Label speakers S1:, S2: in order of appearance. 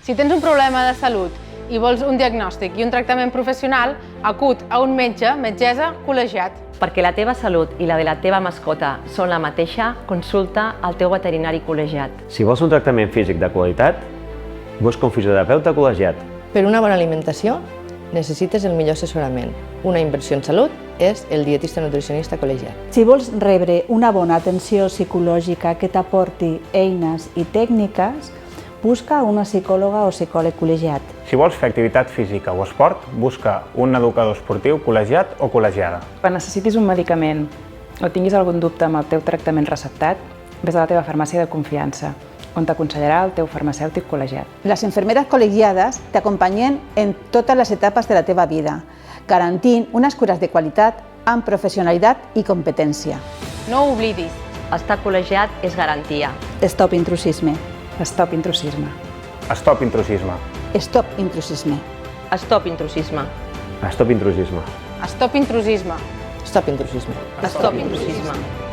S1: Si tens un problema de salut i vols un diagnòstic i un tractament professional, acut a un metge, metgessa col·legiat.
S2: Perquè la teva salut i la de la teva mascota són la mateixa, consulta el teu veterinari col·legiat.
S3: Si vols un tractament físic de qualitat, busca un fisioterapeuta col·legiat.
S4: Per una bona alimentació necessites el millor assessorament. Una inversió en salut és el dietista nutricionista col·legiat.
S5: Si vols rebre una bona atenció psicològica que t'aporti eines i tècniques, busca una psicòloga o psicòleg col·legiat.
S6: Si vols fer activitat física o esport, busca un educador esportiu col·legiat o col·legiada.
S7: Quan necessitis un medicament o tinguis algun dubte amb el teu tractament receptat, vés a la teva farmàcia de confiança, on t'aconsellarà el teu farmacèutic col·legiat.
S5: Les enfermeres col·legiades t'acompanyen en totes les etapes de la teva vida, garantint unes cures de qualitat amb professionalitat i competència.
S1: No ho oblidis.
S2: Estar col·legiat és garantia.
S5: Stop intrusisme.
S7: Stop intrusisme.
S6: Stop intrusisme.
S5: Stop intrusisme.
S2: Stop intrusisme.
S3: Stop intrusisme.
S1: Stop intrusisme.
S4: Stop intrusisme.
S2: Stop intrusisme.